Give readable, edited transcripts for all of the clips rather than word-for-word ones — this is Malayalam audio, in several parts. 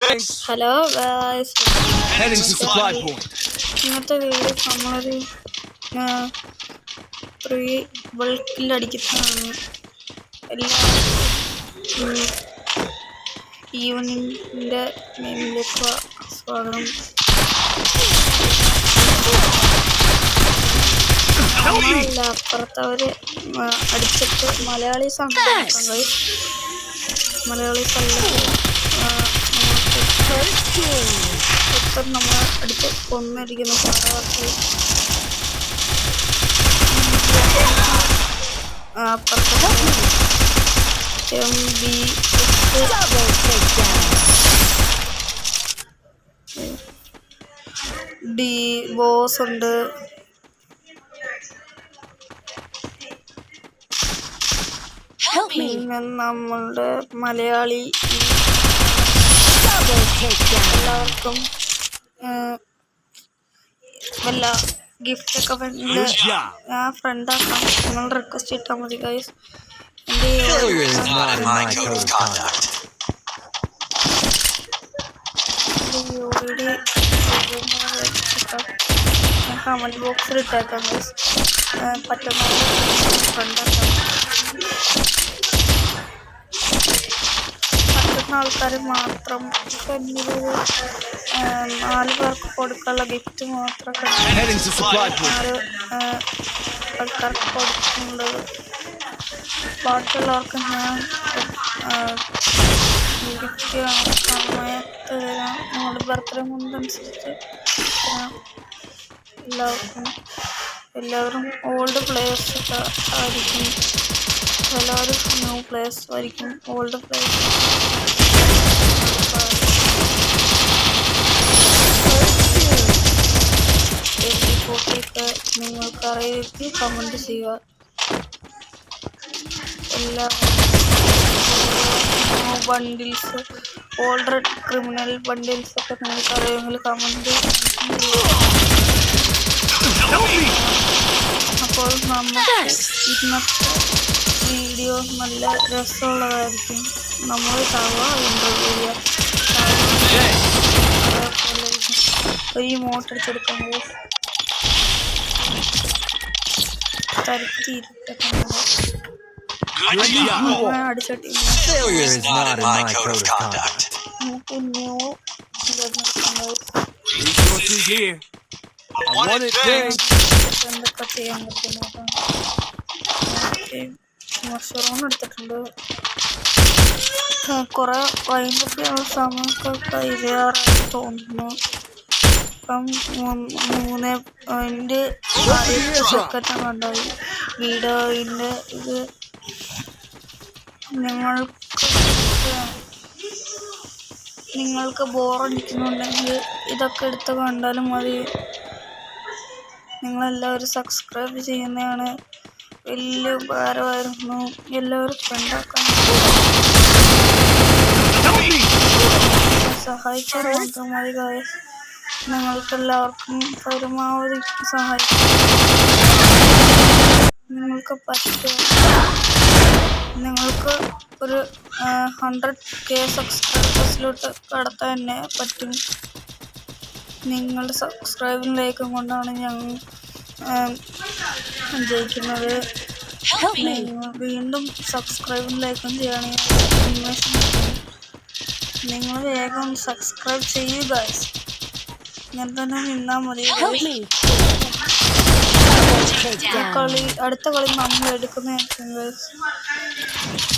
ഹലോ ഗായ്സ്, ഇന്നത്തെ വീഡിയോ നമ്മളൊരു ഫ്രീ ബൾക്കിൽ അടിക്കുന്നതാണ്. എല്ലാവർക്കും ഈവനിങ്ങിൻ്റെ മെയിനിലേക്ക് സ്വാഗതം. നമ്മളല്ല അപ്പുറത്തവര് അടിച്ചിട്ട് മലയാളീസാണ് നമ്മൾ അടിച്ച് കൊന്നിരിക്കുന്ന പാടവാക്കി അപ്പുറത്തെ ഡി ബോസ് ഉണ്ട്. പിന്നെ നമ്മളുടെ മലയാളി എല്ലാവർക്കും വല്ല ഗിഫ്റ്റൊക്കെ ഫ്രണ്ടാക്കാം. നിങ്ങൾ റിക്വസ്റ്റ് ഇട്ടാൽ മതി ഗൈസ്. കമന്റ് ബോക്സിൽ ഇട്ടേക്കാം ഗൈസ്. പറ്റുന്ന ഫ്രണ്ടാക്കാം. ആൾക്കാർ മാത്രം 4 പേർക്ക് കൊടുക്കാനുള്ള ഗിഫ്റ്റ് മാത്രം 4 ആൾക്കാർക്ക് കൊടുക്കുന്നുണ്ട്. ബാക്കിയുള്ളവർക്ക് ഞാൻ ഗിഫ്റ്റ് സമയത്ത് തരാം. നിങ്ങളുടെ ബർത്ത്ഡേ മുതലനുസരിച്ച് എല്ലാവരും ഓൾഡ് പ്ലേയേഴ്സ് ആയിരിക്കും. എല്ലാവരും ന്യൂ പ്ലേയേഴ്സ് ആയിരിക്കും. ഓൾഡ് പ്ലേയേഴ്സ് നിങ്ങൾക്ക് അറിയിക്കും. കമൻറ്റ് ചെയ്യുക. എല്ലാ ബണ്ടിൽസ്, ഓൾഡ് ക്രിമിനൽ ബണ്ടിൽസ് ഒക്കെ നിങ്ങൾക്ക് അറിയുമെങ്കിൽ കമൻറ്റ്. അപ്പോൾ നമുക്ക് ഇന്നത്തെ വീഡിയോ നല്ല രസമുള്ളതായിരിക്കും. നമ്മൾ ഒരു ഇമോട്ട് അടിച്ചെടുക്കാൻ അടിച്ചിട്ട് എന്തൊക്കെ ചെയ്യാൻ പറ്റും. മഷറൂം എടുത്തിട്ടുണ്ട്. കുറെ വൈകിട്ട് സമയമൊക്കെ കഴിയാറായി തോന്നുന്നു. ഇപ്പം 3 സെക്കൻഡാണ് ഉണ്ടായി വീഡിയോയിൻ്റെ ഇത്. നിങ്ങൾക്ക് ബോറടിക്കുന്നുണ്ടെങ്കിൽ ഇതൊക്കെ എടുത്ത് കണ്ടാലും മതി. നിങ്ങളെല്ലാവരും സബ്സ്ക്രൈബ് ചെയ്യുന്നതാണ് വലിയ ഉപകാരമായിരുന്നു. എല്ലാവരും ഫ്രണ്ടാക്കാൻ സഹായിച്ചാൽ മാത്രം മതി ഗായ്സ്. നിങ്ങൾക്കെല്ലാവർക്കും പരമാവധി സഹായിക്കും. നിങ്ങൾക്ക് പറ്റും. നിങ്ങൾക്ക് ഒരു 100K സബ്സ്ക്രൈബേഴ്സിലോട്ട് കടത്താൻ തന്നെ പറ്റും. നിങ്ങളുടെ സബ്സ്ക്രൈബിംഗ് ലൈക്കും കൊണ്ടാണ് ഞങ്ങൾ ജയിക്കുന്നത്. വീണ്ടും സബ്സ്ക്രൈബും ലൈക്കും ചെയ്യുകയാണെങ്കിൽ നിങ്ങൾ വേഗം സബ്സ്ക്രൈബ് ചെയ്യുക. ഇങ്ങനെ തന്നെ നിന്നാൽ മതി. അടുത്ത കളി നമ്മൾ എടുക്കുന്നതായിരിക്കും.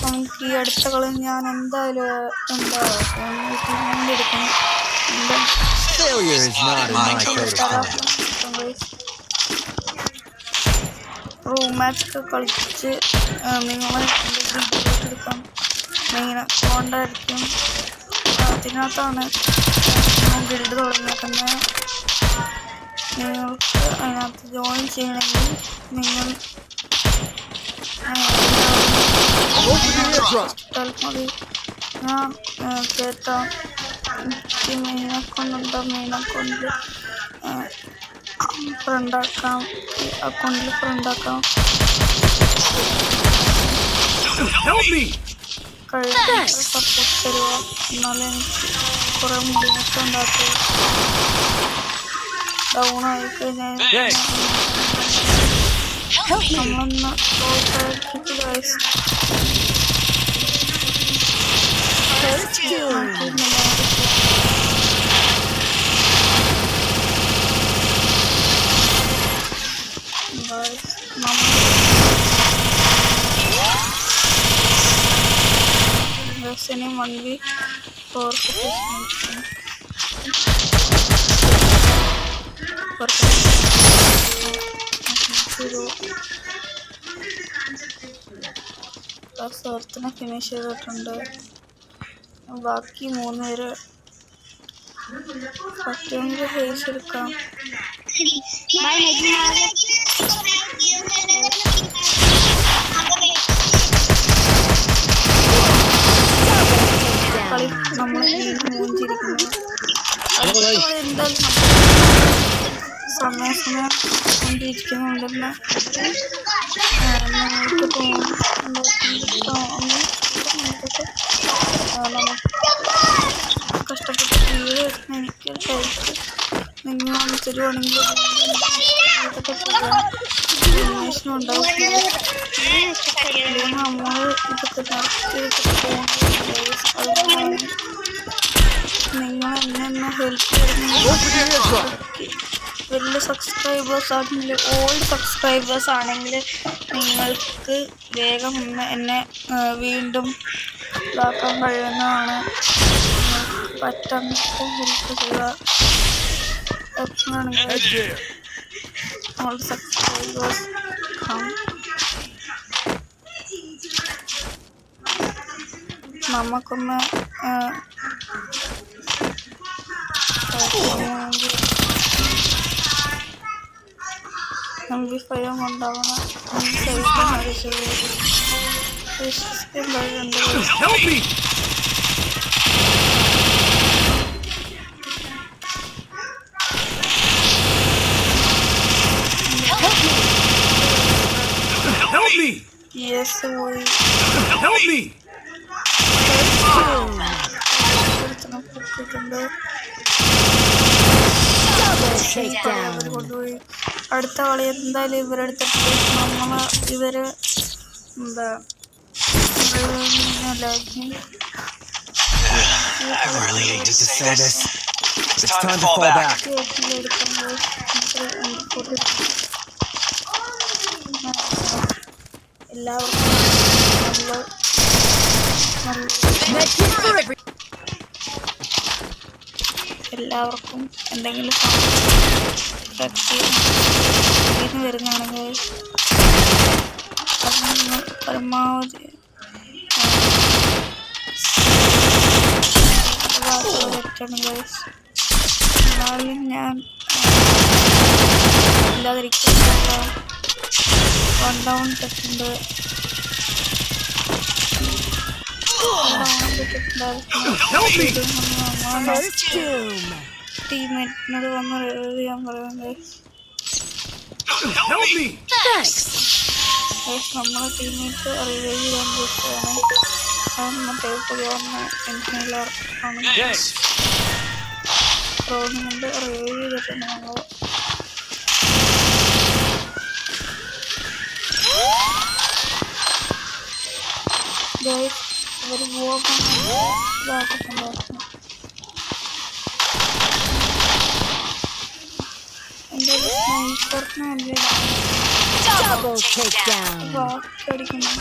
നമുക്ക് ഈ അടുത്ത കളി ഞാൻ എന്തായാലും എടുക്കണം. റൂം മാച്ചൊക്കെ കളിച്ച് നിങ്ങളെ എടുക്കാം. മെയിൻ അക്കൗണ്ടായിരിക്കും. അതിനകത്താണ് ബിൽഡ് തുടങ്ങിയേക്കുന്നത്. നിങ്ങൾക്ക് അതിനകത്ത് ജോയിൻ ചെയ്യണമെങ്കിൽ നിങ്ങൾ മതി. ഞാൻ കേട്ടാം മെയിൻ അക്കൗണ്ട് മെയിൻ അക്കൗണ്ടിൽ ഫ്രണ്ടാക്കാം. കഴിയുന്ന സപ്പോർട്ട് തരിക. എന്നാലും എനിക്ക് കുറെ മുന്നേറ്റം ഉണ്ടാക്കുക. ഡൗൺ ആയിക്കഴിഞ്ഞാൽ നമ്മളൊന്ന് പ്രോത്സാഹിപ്പിച്ച് ഗൈസ്. ഇനി 1v4 സർത്തിനെ ഫിനിഷ് ചെയ്തിട്ടുണ്ട്. ബാക്കി 3 പേര് പറ്റുമെങ്കിൽ ഹേസ് എടുക്കാം. കളി നമ്മൾ മൂഞ്ചിരിക്കുന്നു. എന്തായാലും സമയം കൊണ്ടിരിക്കുന്നുണ്ടെന്ന് നമുക്ക് കഷ്ടപ്പെട്ട് തീരെ എനിക്ക് ടൈപ്പ് നിങ്ങൾ തരുവാണെങ്കിൽ ഇതൊക്കെ അന്വേഷണം ഉണ്ടാവും. നമ്മൾ ഇതൊക്കെ നടത്തി പോകുന്നത് നിങ്ങൾ എന്നെ ഹെൽപ്പ് ചെയ്യുന്ന വലിയ സബ്സ്ക്രൈബേഴ്സ് ആണെങ്കിൽ ഓൾഡ് സബ്സ്ക്രൈബേഴ്സ് ആണെങ്കിൽ നിങ്ങൾക്ക് വേഗം എന്നെ വീണ്ടും ഇതാക്കാൻ കഴിയുന്നതാണ്. പറ്റാത്ത ഹെൽപ്പ് ചെയ്യുക. എപ്പോഴാണെങ്കിൽ ഓൾഡ് സബ്സ്ക്രൈബേഴ്സ് നമുക്കൊന്ന് ഫയം ഉണ്ടാവണം. യെസ് പോയി പൊക്കിയിട്ടുണ്ട്. കൊണ്ടുപോയി അടുത്ത കളി എന്തായാലും ഇവരെടുത്തിട്ട് ഇവര് എന്താ എല്ലാവർക്കും എന്തെങ്കിലും വരുന്നതാണെങ്കിൽ പരമാവധി എന്നാലും ഞാൻ ഇല്ലാതിരിക്കുന്നില്ല. 1 ഡൗൺ തെറ്റുണ്ട്. ടീമേറ്റിനോട് വന്ന് റിവൈവ് ചെയ്യാൻ പറയുന്നത്. നമ്മളെ ടീമേറ്റ് റിവൈവ് ചെയ്യാൻ പറ്റുകയാണ്. മറ്റേ പുതിയ കൊണ്ട് റിവൈവ് ചെയ്തിട്ടുണ്ട് നമ്മൾ. ഒരു ഇതാക്കിട്ടുണ്ടായിരുന്നു. എൻ്റെ സ്നൈപ്പറിന് വേണ്ടി ബാക്കടിക്കുന്നു.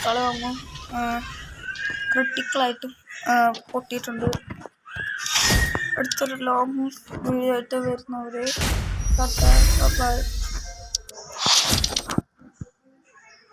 കളി വാങ്ങും ക്രിട്ടിക്കലായിട്ടും പൊട്ടിയിട്ടുണ്ട്. അടുത്തൊരു ലോങ് വീഡിയോ ആയിട്ട് വരുന്നവരെ